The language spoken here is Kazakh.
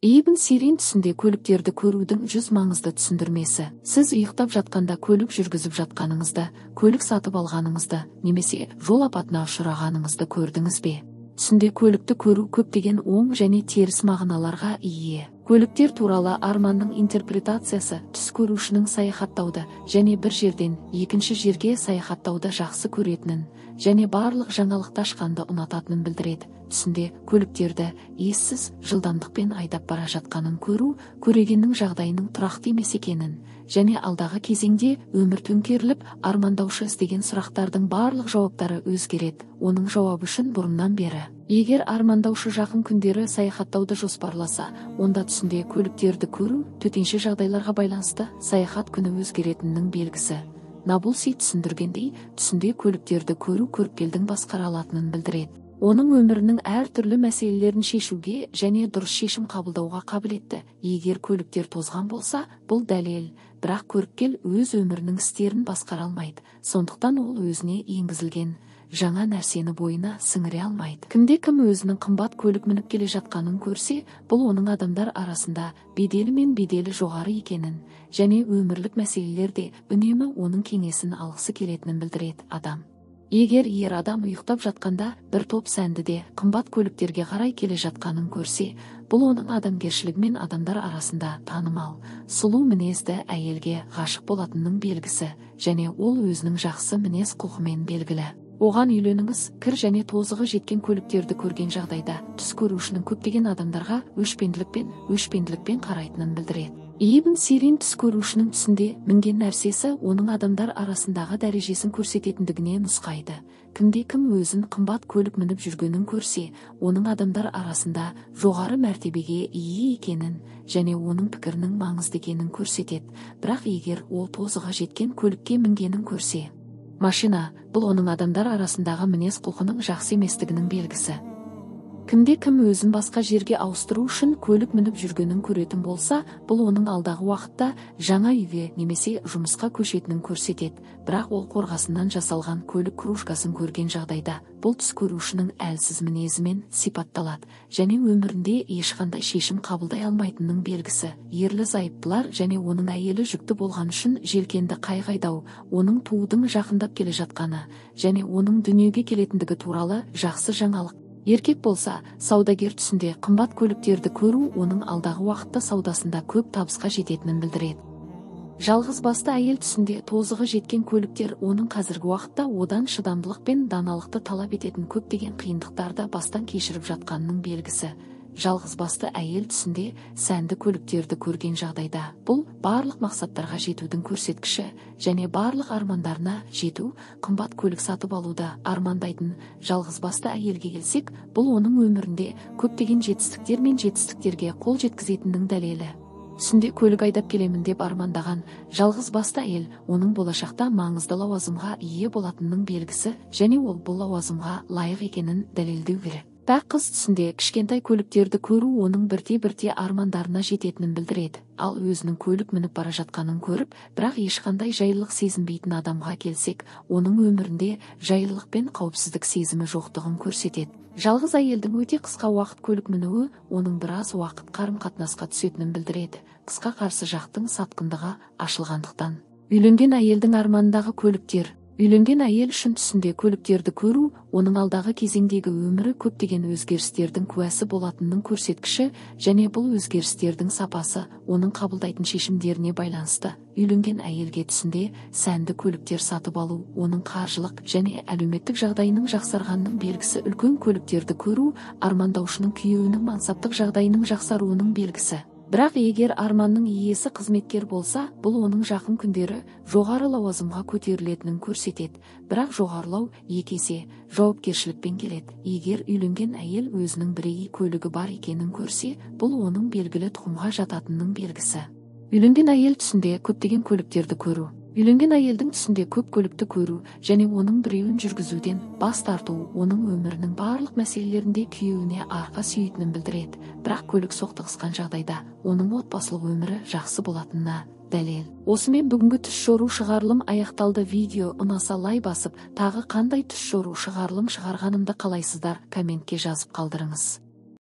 Ибн Сирин түсінде көліктерді көрудің 100 маңызды түсіндірмесі. Сіз ұйықтап жатқанда көлік жүргізіп жатқаныңызда, көлік сатып алғаныңызда, немесе жол апатына ұшырағаныңызды көрдіңіз бе? Түсінде көлікті көру көптеген оң және теріс мағыналарға ие. Көліктер туралы арманның интерпретациясы түс көрушінің саяхаттауды және бір жерден екінші жерге саяхаттауды жақсы көретінін және барлық жаңалықты ашқанды ұнататынын білдіреді. Түсінде көліктерді ессіз жылдамдықпен айдап бара жатқанын көру, көрегеннің жағдайының тұрақты емес екенін және алдағы кезеңде өмір төңкеріліп, армандаушы іздеген сұрақтардың барлық жауаптары өзгереді. Оның жауабы үшін бұрыннан бері. Егер армандаушы жақын күндері саяхаттауды жоспарласа, онда түсінде көліктерді көру төтенше жағдайларға байланысты саяхат күні өзгеретінінің белгісі. Набулси түсіндіргендей, түсінде көліктерді көру көріпкелдің басқара алатынын білдіреді. Оның өмірінің әр түрлі мәселелерін шешуге және дұрыс шешім қабылдауға қабілетті. Егер көліктер тозған болса, бұл дәлел, бірақ көріпкел өз өмірінің істерін басқара алмайды. Сондықтан ол өзіне енгізілген жаңа нәрсені бойына сіңіре алмайды. Кімде-кім өзінің қымбат көлік мініп келе жатқанын көрсе, бұл оның адамдар арасында беделі мен беделі жоғары екенін және өмірлік мәселелерде үнемі оның кеңесін алғысы келетінін білдіреді. Адам егер ер адам ұйықтап жатқанда бір топ сәнді қымбат көліктерге қарай келе жатқанын көрсе, бұл оның адамгершілігі мен адамдар арасында танымал, сұлу мінезді әйелге ғашық болатынының белгісі және ол өзінің жақсы мінез құлқымен белгілі. Оған үйленіңіз. Кір және тозығы жеткен көліктерді көрген жағдайда түс көрушінің көптеген адамдарға өшпенділікпен қарайтынын білдіреді. Ибн Сирин түс көрушінің түсінде мінген нәрсесі оның адамдар арасындағы дәрежесін көрсететіндігіне нұсқайды. Кімде-кім өзін қымбат көлік мініп жүргенін көрсе, оның адамдар арасында жоғары мәртебеге ие екенін және оның пікірінің маңызды екенін көрсетеді. Бірақ егер ол тозығы жеткен көлікке мінгенін көрсе, машина, бұл оның адамдар арасындағы мінез құлқының жақсы еместігінің белгісі. Кімде-кім өзін басқа жерге ауыстыру үшін көлік мініп жүргенін көретін болса, бұл оның алдағы уақытта жаңа үйге немесе жұмысқа көшетінін көрсетеді. Бірақ ол қорғасыннан жасалған көлік кружкасын көрген жағдайда, бұл түс көрушінің әлсіз мінезімен сипатталады және өмірінде ешқандай шешім қабылдай алмайтынының белгісі. Ерлі-зайыптылар және оның әйелі жүкті болған үшін желкенді қайғайдау, оның туудың жақындап келе жатқаны және оның дүниеге келетіндігі туралы жақсы жаңалық. Еркек болса, саудагер түсінде қымбат көліктерді көру оның алдағы уақытта саудасында көп табысқа жететінін білдіреді. Жалғыз басты әйел түсінде тозығы жеткен көліктер оның қазіргі уақытта одан шыдамдылық пен даналықты талап ететін көптеген қиындықтарды бастан кешіріп жатқанының белгісі. Жалғыз басты әйел түсінде сәнді көліктерді көрген жағдайда, бұл барлық мақсаттарға жетудің көрсеткіші және барлық армандарына жету. Қымбат көлік сатып алуды армандайтын жалғыз басты әйелге келсек, бұл оның өмірінде көптеген жетістіктер мен жетістіктерге қол жеткізетінінің дәлелі. Түсінде көлік айдап келемін деп армандаған жалғыз басты әйел оның болашақта маңызды лауазымға ие болатынының белгісі және ол бұл лауазымға лайық екенін дәлелдеу керек. Пәк қыз түсінде кішкентай көліктерді көру оның бірте-бірте армандарына жететінін білдіреді. Ал өзінің көлік мініп бара жатқанын көріп, бірақ ешқандай жайлылық сезінбейтін адамға келсек, оның өмірінде жайлылық пен қауіпсіздік сезімі жоқтығын көрсетеді. Жалғыз әйелдің өте қысқа уақыт көлік мінуі оның біраз уақыт қарым-қатынасқа түсетінін білдіреді. Қысқа қарсы жақтың сатқындығы ашылғандықтан. Үйленген әйелдің арманындағы көліктер. Үйленген әйел үшін түсінде көліктерді көру оның алдағы кезеңдегі өмірі көптеген өзгерістердің куәсі болатынының көрсеткіші және бұл өзгерістердің сапасы оның қабылдайтын шешімдеріне байланысты. Үйленген әйелге түсінде сәнді көліктер сатып алу оның қаржылық және әлеуметтік жағдайының жақсарғанының белгісі. Үлкен көліктерді көру армандаушының күйеуінің мансаптық жағдайының жақсаруының белгісі. Бірақ егер арманның иесі қызметкер болса, бұл оның жақын күндері жоғары лауазымға көтерілетінін көрсетеді. Бірақ жоғарылау екі есе жауапкершілікпен келеді. Егер үйленген әйел өзінің бірегей көлігі бар екенін көрсе, бұл оның белгілі тұқымға жататынының белгісі. Үйленген әйел түсінде көптеген көліктерді көру. Үйленген әйелдің түсінде көп көлікті көру және оның біреуін жүргізуден бас тарту оның өмірінің барлық мәселелерінде күйеуіне арқа сүйетінін білдіреді. Бірақ көлік соқтығысқан жағдайда оның отбасылық өмірі жақсы болатынына дәлел. Осымен бүгінгі түс жору шығарылым аяқталды. Видео ұнаса лайк басып, тағы қандай түс жору шығарылым шығарғанымды қалайсыздар, комментке жазып қалдырыңыз.